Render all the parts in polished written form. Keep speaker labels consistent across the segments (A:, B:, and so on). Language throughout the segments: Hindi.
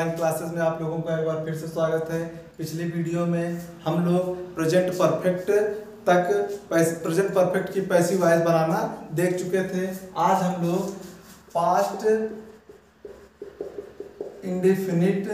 A: ऑनलाइन क्लासेस में आप लोगों का एक बार फिर से स्वागत है। पिछली वीडियो में हम लोग प्रेजेंट परफेक्ट प्रेजेंट परफेक्ट की पैसिव वॉइस बनाना देख चुके थे। आज हम लोग पास्ट इंडेफिनिट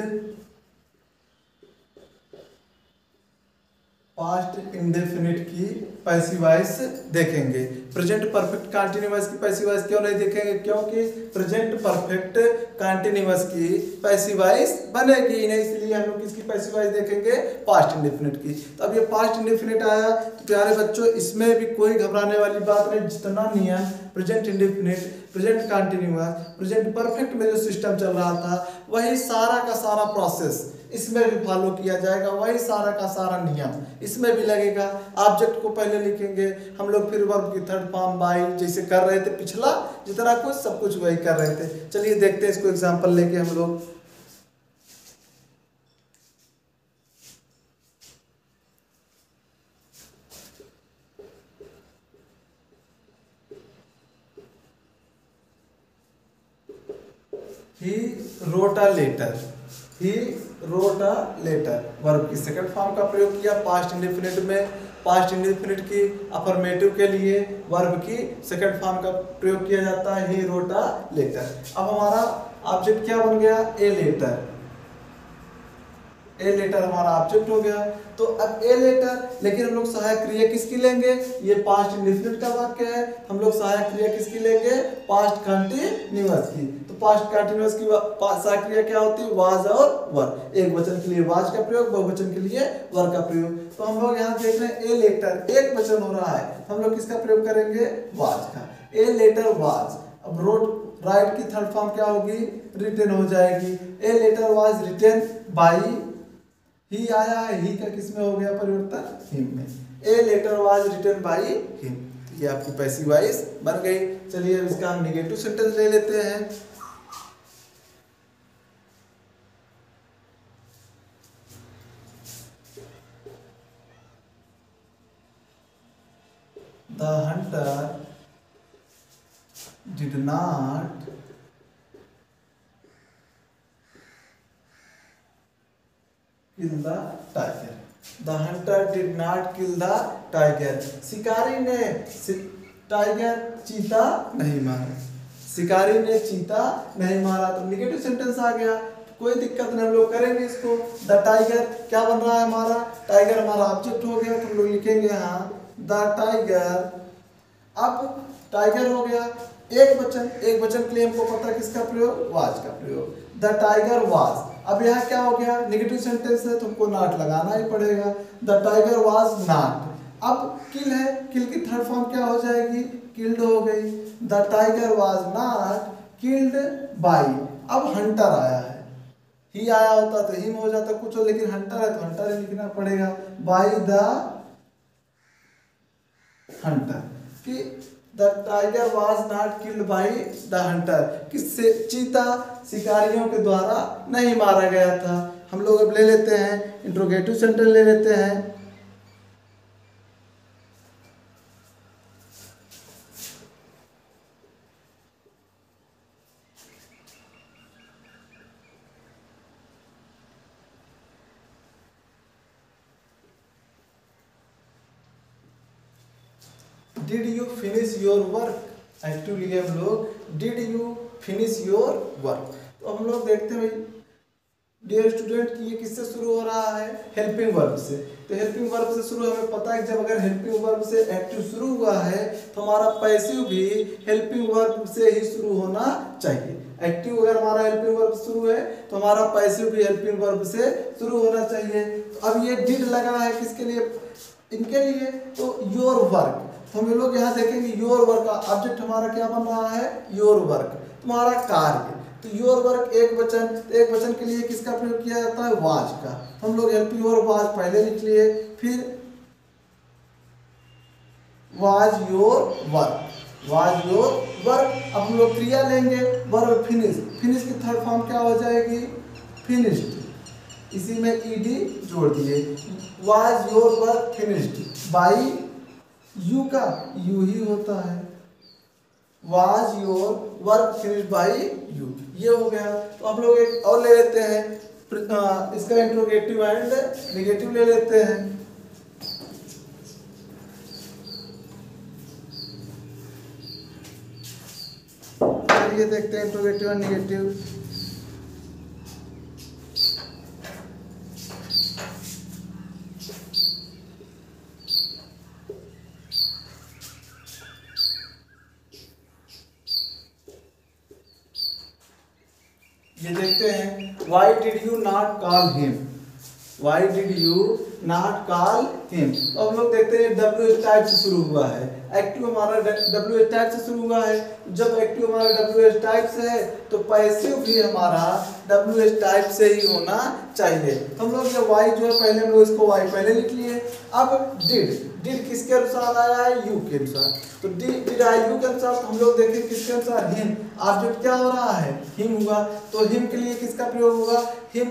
A: की पैसिव वॉइस देखेंगे। प्रेजेंट परफेक्ट कंटीन्यूअस की पैसिव वॉइस क्यों नहीं देखेंगे? क्योंकि प्रेजेंट परफेक्ट कंटीन्यूअस की पैसिव वॉइस बनेगी ही नहीं, इसलिए हम लोग किसकी पैसिव वॉइस देखेंगे? पास्ट इंडेफिनिट की। तो अब ये पास्ट इंडेफिनिट आया तो प्यारे बच्चों, इसमें भी कोई घबराने वाली बात नहीं। जितना नियम present indefinite, present continuous, present perfect में जो सिस्टम चल रहा था, वही सारा का सारा प्रोसेस इसमें भी फॉलो किया जाएगा। वही सारा का सारा नियम इसमें भी लगेगा। ऑब्जेक्ट को पहले लिखेंगे हम लोग, फिर वर्ब की थर्ड फॉर्म बाई जैसे कर रहे थे पिछला, जितना कुछ सब कुछ वही कर रहे थे। चलिए देखते हैं इसको एग्जांपल लेके हम लोग। He wrote a letter. He wrote a letter। Verb की सेकंड फॉर्म का प्रयोग किया पास्ट इंडेफिनिट में। पास्ट इंडेफिनिट की अफर्मेटिव के लिए वर्ब की सेकंड फॉर्म का प्रयोग किया जाता है। He wrote a letter। अब हमारा ऑब्जेक्ट क्या बन गया? A letter. ए लेटर हमारा ऑब्जेक्ट हो गया। तो अब ए लेटर, लेकिन हम लोग सहायक क्रिया किसकी लेंगे? ये पास्ट इंडेफिनिट का वाक्य है, हम लोग सहायक क्रिया किसकी लेंगे? पास्ट कंटीन्यूअस की। तो पास्ट कंटीन्यूअस की सहायक क्रिया क्या होती है? वाज और वर। एक वचन के लिए वाज का प्रयोग, बहुवचन के लिए वर का प्रयोग। तो हम लोग यहाँ देख रहे हैं ए लेटर एक वचन हो रहा है, हम लोग किसका प्रयोग करेंगे? वाज का। A letter was. अब रोट राइट की थर्ड फॉर्म क्या होगी? रिटन हो जाएगी। A letter was written by. He आया है, ही का किस में हो गया परिवर्तन? हिम में। A letter was written by him. ये आपकी पैसिव वॉइस बन गई। चलिए अब इसका हम नेगेटिव सेंटेंस ले लेते हैं। The hunter did not kill the tiger। The hunter did not kill the tiger। शिकारी ने टाइगर चीता नहीं मारा। शिकारी ने चीता नहीं मारा। तो नेगेटिव सेंटेंस आ गया, कोई दिक्कत नहीं, हम लोग करेंगे इसको। द टाइगर क्या बन रहा है हमारा? टाइगर हमारा ऑब्जेक्ट हो गया, तो हम लोग लिखेंगे हाँ द टाइगर। अब टाइगर हो गया एक वचन, एक वचन के लिए हमको पता है किसका प्रयोग? वाज का प्रयोग। The tiger was. अब यहाँ क्या हो गया? नेगेटिव सेंटेंस है, तुमको नॉट लगाना ही पड़ेगा। The tiger was not. अब किल है, किल की थर्ड फॉर्म क्या हो जाएगी? किल्ड हो गई। The tiger was not killed by. अब हंटर आया है, ही आया होता तो हिम हो जाता कुछ हो, लेकिन हंटर है तो हंटर ही लिखना पड़ेगा। By the hunter. कि the tiger was not killed by the hunter. किससे? चीता शिकारियों के द्वारा नहीं मारा गया था। हम लोग अब ले लेते हैं इंट्रोगेटिव सेंटेंस ले लेते हैं। Did you finish your work. Actually हम लोग did you finish your work. तो हम लोग देखते हैं भाई डियर स्टूडेंट कि ये किससे शुरू हो रहा है? हेल्पिंग वर्ब से। तो हेल्पिंग वर्ब से शुरू, हमें पता है कि जब अगर हेल्पिंग वर्ब से एक्टिव शुरू हुआ है तो हमारा पैसिव भी हेल्पिंग वर्ब से ही शुरू होना चाहिए। एक्टिव अगर हमारा हेल्पिंग वर्ब शुरू है तो हमारा पैसिव भी हेल्पिंग वर्ब से शुरू होना चाहिए। तो अब ये डिड लगा है किसके लिए? इनके लिए। तो योर वर्क, तो हम लोग यहाँ देखेंगे योर वर्क का ऑब्जेक्ट हमारा क्या बन रहा है? योर वर्क, तुम्हारा कार्य। तो योर वर्क एक वचन, तो एक वचन के लिए किसका प्रयोग किया जाता है? वाज का। हम लोग हेल्पिंग वर्ब वाज पहले लिख लिए, फिर was your work, was your work. अब हम लोग क्रिया लेंगे वर्ब फिनिश। फिनिश की थर्ड फॉर्म क्या हो जाएगी? फिनिश्ड। इसी में ईडी जोड़ दिए। Was your work finished by. You का यू ही होता है। Was your work finished by you. ये हो गया। तो हम लोग एक और ले लेते हैं, इसका इंट्रोगेटिव एंड निगेटिव ले लेते हैं। चलिए देखते हैं इंट्रोगेटिव एंड निगेटिव। ये देखते हैं, why did you not call him, why did you not call him. तो हम लोग देखते हैं डब्ल्यू एच टाइप से शुरू हुआ है, एक्टिव हमारा डब्ल्यू एच टाइप से शुरू हुआ है। जब एक्टिव हमारा डब्ल्यू एच टाइप से है तो पैसिव भी हमारा डब्ल्यू एच टाइप से ही होना चाहिए। हम लोग ये वाई जो है पहले हम लोग इसको वाई पहले लिख लिए। अब डिड किसके अनुसार आया है, यू के अनुसार। तो डिड आया यू के अनुसार, तो हम लोग देखें किसके अनुसार, हिम। ऑब्जेक्ट क्या हो रहा है, हिम हुआ, तो हिम के लिए किसका प्रयोग होगा, हिम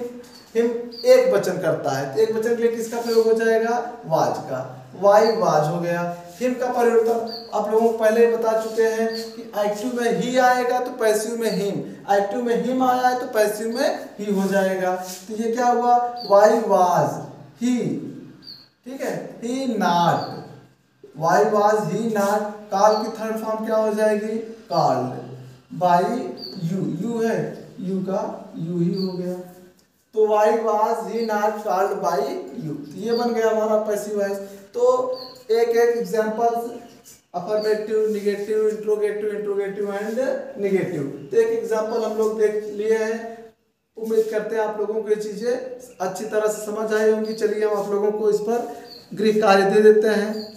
A: एक वचन करता है, तो एक वचन के लिए किसका प्रयोग हो जाएगा, वाज का, वाई वाज हो गया। हिम का परिवर्तन आप लोगों को पहले ही बता चुके हैं कि एक्टिव में ही आएगा तो पैसिव में हिम, एक्टिव में हिम आया है तो पैसिव में ही हो जाएगा। तो ये क्या हुआ, वाई वाज ही, ठीक है, he not, why was he not. Call की थर्ड फॉर्म क्या हो जाएगी, कॉल्ड बाई यू, यू है, यू का यू ही हो गया। तो why was he not called by you, ये बन गया हमारा पैसिव वॉइस। तो एक एक examples, affirmative, negative, interrogative and negative. तो एक एग्जांपल हम लोग देख लिए हैं। उम्मीद करते हैं आप लोगों को ये चीजें अच्छी तरह से समझ आई होंगी। चलिए हम आप लोगों को इस पर गृह कार्य दे देते हैं।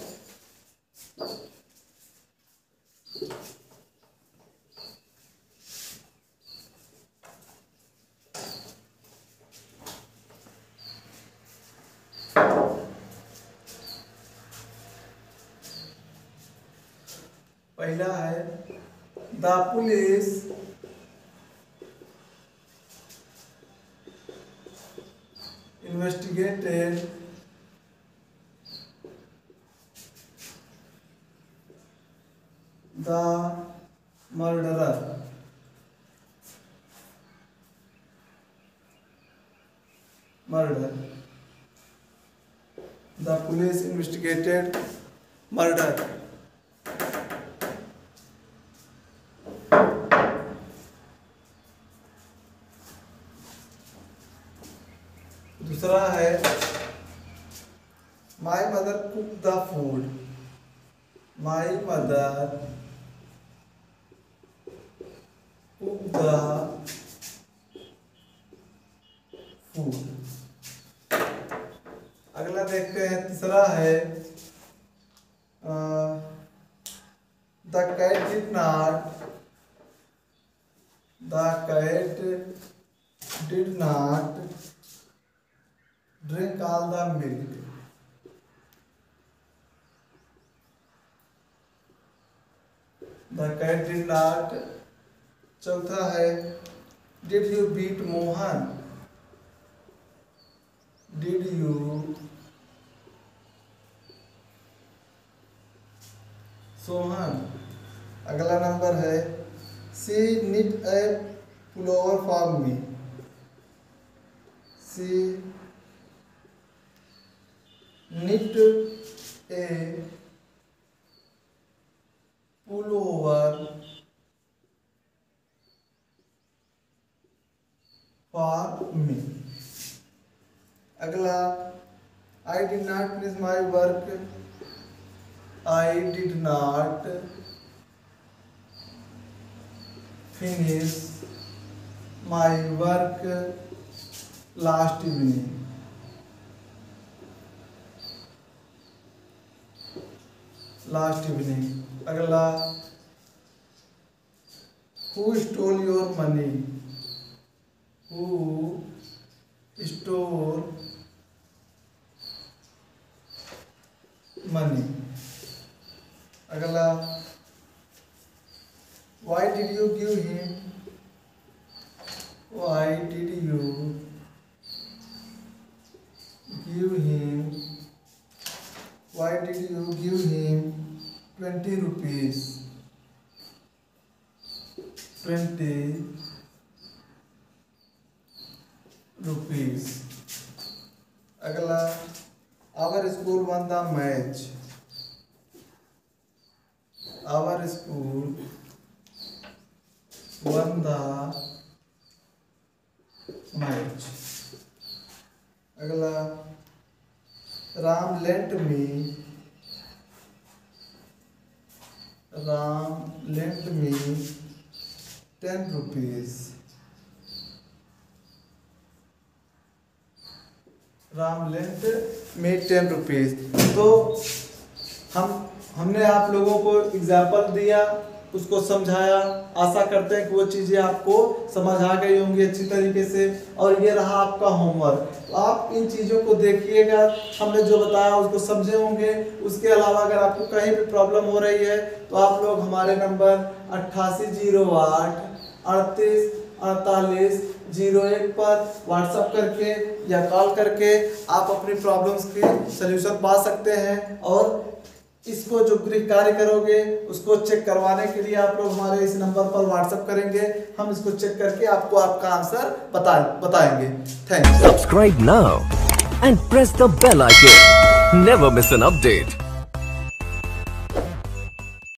A: पहला है, the police investigated the murderer. The police investigated murder. दूसरा है, My mother cooked the food. My mother cooked the food. अगला देखते हैं, तीसरा है, The cat did not drink all the milk. The cat did not. चौथा है, Did you beat Mohan? Did you Sohan? अगला नंबर है, She knit a pullover for me. She knit a pullover for me. अगला, I did not finish my work. I did not finish my work last evening. अगला, Who stole your money? Who stole money? अगला, Why did you give him? Why did you give him? Why did you give him 20 rupees? 20 अगला, our school won the match, our school won the match. अगला, Ram lent me 10 rupees. Ram lent me 10 rupees. तो हमने आप लोगों को एग्जाम्पल दिया, उसको समझाया। आशा करते हैं कि वो चीज़ें आपको समझ आ गई होंगी अच्छी तरीके से। और ये रहा आपका होमवर्क। तो आप इन चीज़ों को देखिएगा, हमने जो बताया उसको समझे होंगे। उसके अलावा अगर आपको कहीं भी प्रॉब्लम हो रही है तो आप लोग हमारे नंबर 8808 38 48 01 पर व्हाट्सएप करके या कॉल करके आप अपनी प्रॉब्लम्स की सल्यूशन पा सकते हैं। और इसको जो गृह कार्य करोगे उसको चेक करवाने के लिए आप लोग हमारे इस नंबर पर व्हाट्सएप करेंगे। हम इसको चेक करके आपको आपका आंसर बताएंगे। Thank you.
B: Subscribe now and press the bell icon. Never miss an update.